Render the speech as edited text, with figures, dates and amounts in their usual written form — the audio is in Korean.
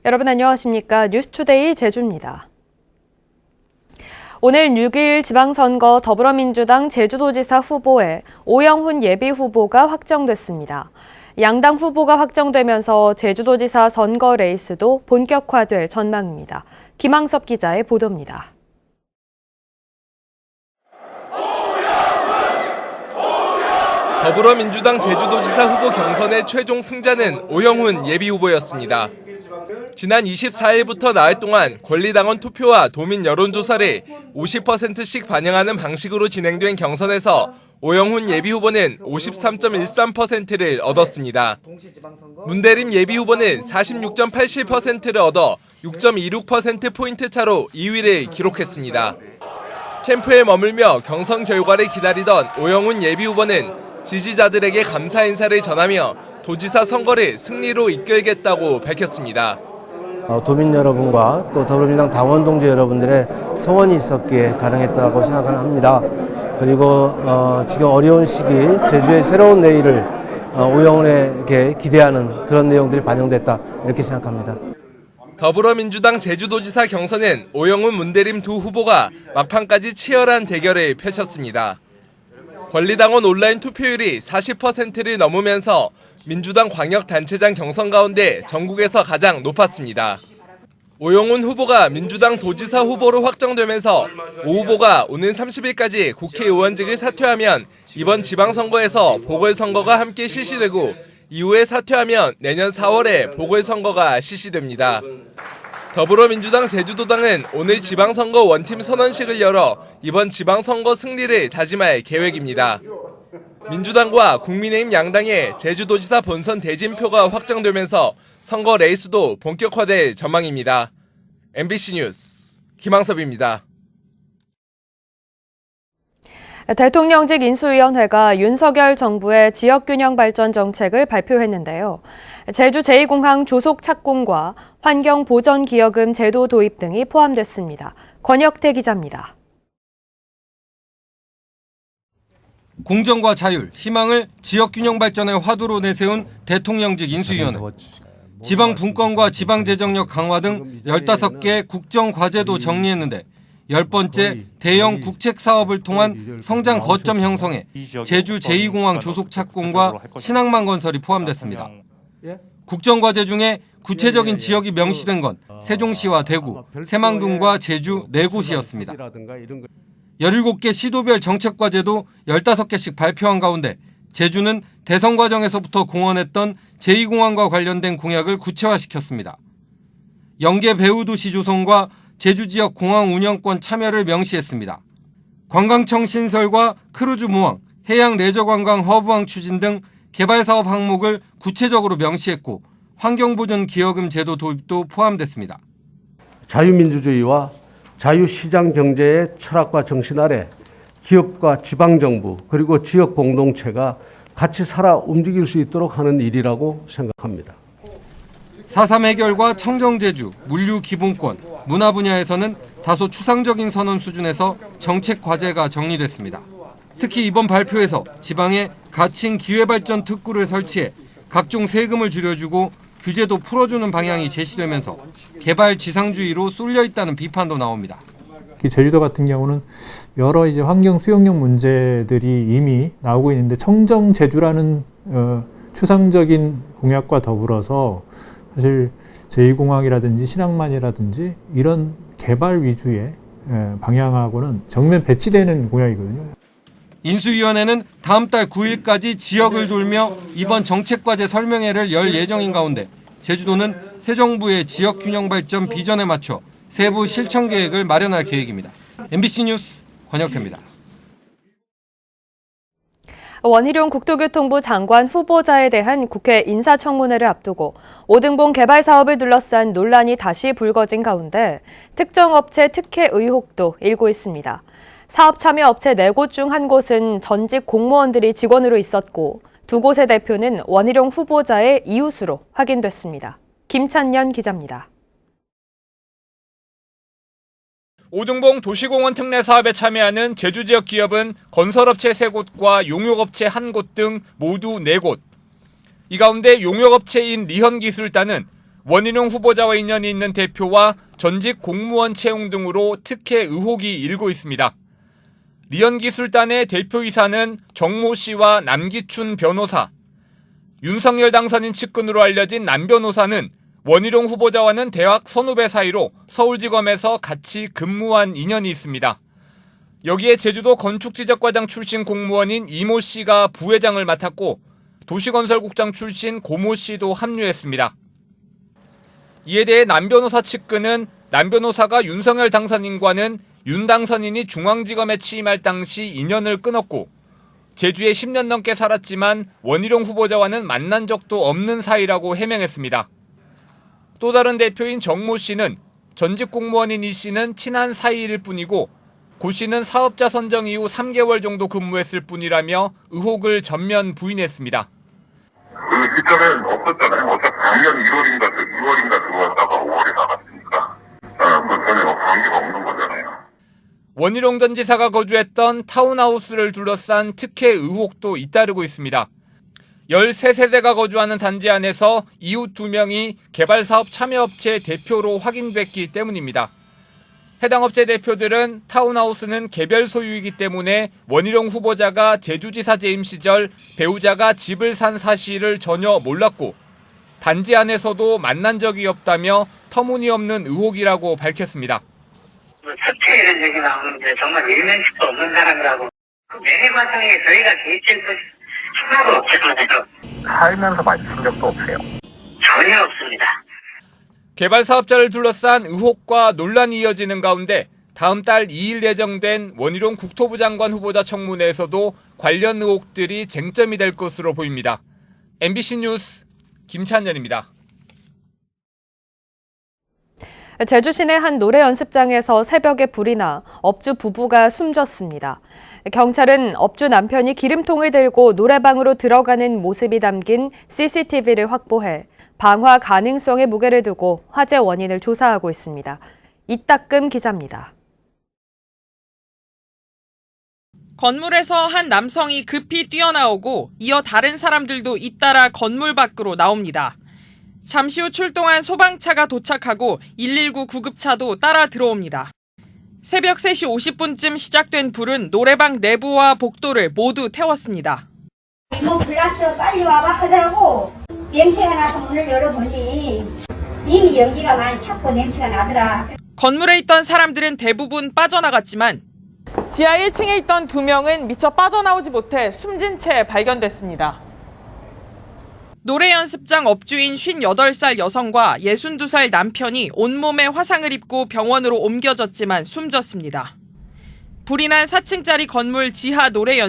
여러분 안녕하십니까? 뉴스투데이 제주입니다. 오늘 6일 지방선거 더불어민주당 제주도지사 후보에 오영훈 예비후보가 확정됐습니다. 양당 후보가 확정되면서 제주도지사 선거 레이스도 본격화될 전망입니다. 김항섭 기자의 보도입니다. 더불어민주당 제주도지사 후보 경선의 최종 승자는 오영훈 예비후보였습니다. 지난 24일부터 나흘 동안 권리당원 투표와 도민 여론조사를 50%씩 반영하는 방식으로 진행된 경선에서 오영훈 예비후보는 53.13%를 얻었습니다. 문대림 예비후보는 46.87%를 얻어 6.26%포인트 차로 2위를 기록했습니다. 캠프에 머물며 경선 결과를 기다리던 오영훈 예비후보는 지지자들에게 감사 인사를 전하며 도지사 선거를 승리로 이끌겠다고 밝혔습니다. 도민 여러분과 또 더불어민주당 당원 동지 여러분들의 성원이 있었기에 가능했다고 생각합니다. 그리고 지금 어려운 시기 제주의 새로운 내일을 오영훈에게 기대하는 그런 내용들이 반영됐다 이렇게 생각합니다. 더불어민주당 제주도지사 경선은 오영훈, 문대림 두 후보가 막판까지 치열한 대결을 펼쳤습니다. 권리당원 온라인 투표율이 40%를 넘으면서 민주당 광역단체장 경선 가운데 전국에서 가장 높았습니다. 오영훈 후보가 민주당 도지사 후보로 확정되면서 오 후보가 오는 30일까지 국회의원직을 사퇴하면 이번 지방선거에서 보궐선거가 함께 실시되고 이후에 사퇴하면 내년 4월에 보궐선거가 실시됩니다. 더불어민주당 제주도당은 오늘 지방선거 원팀 선언식을 열어 이번 지방선거 승리를 다짐할 계획입니다. 민주당과 국민의힘 양당의 제주도지사 본선 대진표가 확정되면서 선거 레이스도 본격화될 전망입니다. MBC 뉴스 김항섭입니다. 대통령직 인수위원회가 윤석열 정부의 지역균형 발전 정책을 발표했는데요. 제주 제2공항 조속 착공과 환경보전기여금 제도 도입 등이 포함됐습니다. 권혁태 기자입니다. 공정과 자율, 희망을 지역균형 발전의 화두로 내세운 대통령직 인수위원회. 지방 분권과 지방재정력 강화 등 15개 국정과제도 정리했는데 10번째 대형 국책사업을 통한 성장 거점 형성에 제주 제2공항 조속 착공과 신항만 건설이 포함됐습니다. 국정과제 중에 구체적인 지역이 명시된 건 세종시와 대구, 새만금과 제주 4곳이었습니다. 17개 시도별 정책과제도 15개씩 발표한 가운데 제주는 대선 과정에서부터 공언했던 제2공항과 관련된 공약을 구체화시켰습니다. 영계 배후도시 조성과 제주 지역 공항 운영권 참여를 명시했습니다. 관광청 신설과 크루즈 모항, 해양 레저 관광 허브항 추진 등 개발 사업 항목을 구체적으로 명시했고 환경보전 기여금 제도 도입도 포함됐습니다. 자유민주주의와 자유시장 경제의 철학과 정신 아래 기업과 지방정부 그리고 지역 공동체가 같이 살아 움직일 수 있도록 하는 일이라고 생각합니다. 4.3 해결과 청정제주, 물류기본권, 문화 분야에서는 다소 추상적인 선언 수준에서 정책 과제가 정리됐습니다. 특히 이번 발표에서 지방에 가칭 기회발전 특구를 설치해 각종 세금을 줄여주고 규제도 풀어주는 방향이 제시되면서 개발 지상주의로 쏠려 있다는 비판도 나옵니다. 제주도 같은 경우는 여러 이제 환경 수용력 문제들이 이미 나오고 있는데 청정 제주라는 추상적인 공약과 더불어서 사실 제2공항이라든지 신항만이라든지 이런 개발 위주의 방향하고는 정면 배치되는 공약이거든요. 인수위원회는 다음 달 9일까지 지역을 돌며 이번 정책과제 설명회를 열 예정인 가운데 제주도는 새 정부의 지역균형 발전 비전에 맞춰 세부 실천 계획을 마련할 계획입니다. MBC 뉴스 권혁태입니다. 원희룡 국토교통부 장관 후보자에 대한 국회 인사청문회를 앞두고 오등봉 개발 사업을 둘러싼 논란이 다시 불거진 가운데 특정 업체 특혜 의혹도 일고 있습니다. 사업 참여 업체 4곳 중 한 곳은 전직 공무원들이 직원으로 있었고 두 곳의 대표는 원희룡 후보자의 이웃으로 확인됐습니다. 김찬년 기자입니다. 오등봉 도시공원 특례 사업에 참여하는 제주 지역 기업은 건설업체 3곳과 용역업체 1곳 등 모두 4곳. 이 가운데 용역업체인 리현기술단은 원희룡 후보자와 인연이 있는 대표와 전직 공무원 채용 등으로 특혜 의혹이 일고 있습니다. 리연기술단의 대표이사는 정모 씨와 남기춘 변호사, 윤석열 당선인 측근으로 알려진 남 변호사는 원희룡 후보자와는 대학 선후배 사이로 서울지검에서 같이 근무한 인연이 있습니다. 여기에 제주도 건축지적과장 출신 공무원인 이모 씨가 부회장을 맡았고 도시건설국장 출신 고모 씨도 합류했습니다. 이에 대해 남 변호사 측근은 남 변호사가 윤석열 당선인과는 윤 당선인이 중앙지검에 취임할 당시 인연을 끊었고 제주에 10년 넘게 살았지만 원희룡 후보자와는 만난 적도 없는 사이라고 해명했습니다. 또 다른 대표인 정모 씨는 전직 공무원인 이 씨는 친한 사이일 뿐이고 고 씨는 사업자 선정 이후 3개월 정도 근무했을 뿐이라며 의혹을 전면 부인했습니다. 그 시점엔 없었잖아요. 어차피 작년 1월인가 2월인가 들어왔다가 5월에 나갔으니까. 그 전에 관계가 없는 거잖아요. 원희룡 전 지사가 거주했던 타운하우스를 둘러싼 특혜 의혹도 잇따르고 있습니다. 13세대가 거주하는 단지 안에서 이웃 2명이 개발사업 참여업체 대표로 확인됐기 때문입니다. 해당 업체 대표들은 타운하우스는 개별 소유이기 때문에 원희룡 후보자가 제주지사 재임 시절 배우자가 집을 산 사실을 전혀 몰랐고 단지 안에서도 만난 적이 없다며 터무니없는 의혹이라고 밝혔습니다. 특혜 이런 얘기 나오는데 정말 일면식도 없는 사람이라고. 그 매매과정에 저희가 개입된 것이 하나도 없잖아요. 살면서 마주친 적도 없어요. 전혀 없습니다. 개발 사업자를 둘러싼 의혹과 논란이 이어지는 가운데 다음 달 2일 예정된 원희룡 국토부 장관 후보자 청문회에서도 관련 의혹들이 쟁점이 될 것으로 보입니다. MBC 뉴스 김찬현입니다. 제주 시내 한 노래 연습장에서 새벽에 불이 나 업주 부부가 숨졌습니다. 경찰은 업주 남편이 기름통을 들고 노래방으로 들어가는 모습이 담긴 CCTV를 확보해 방화 가능성의 무게를 두고 화재 원인을 조사하고 있습니다. 이따금 기자입니다. 건물에서 한 남성이 급히 뛰어나오고 이어 다른 사람들도 잇따라 건물 밖으로 나옵니다. 잠시 후 출동한 소방차가 도착하고 119 구급차도 따라 들어옵니다. 새벽 3시 50분쯤 시작된 불은 노래방 내부와 복도를 모두 태웠습니다. 이모 불났어 빨리 와봐 하더라고. 냄새가 나서 문을 열어보니 이미 연기가 많이 찼고 냄새가 나더라. 건물에 있던 사람들은 대부분 빠져나갔지만 지하 1층에 있던 2명은 미처 빠져나오지 못해 숨진 채 발견됐습니다. 노래 연습장 업주인 58살 여성과 62살 남편이 온몸에 화상을 입고 병원으로 옮겨졌지만 숨졌습니다. 불이 난 4층짜리 건물 지하 노래 연습장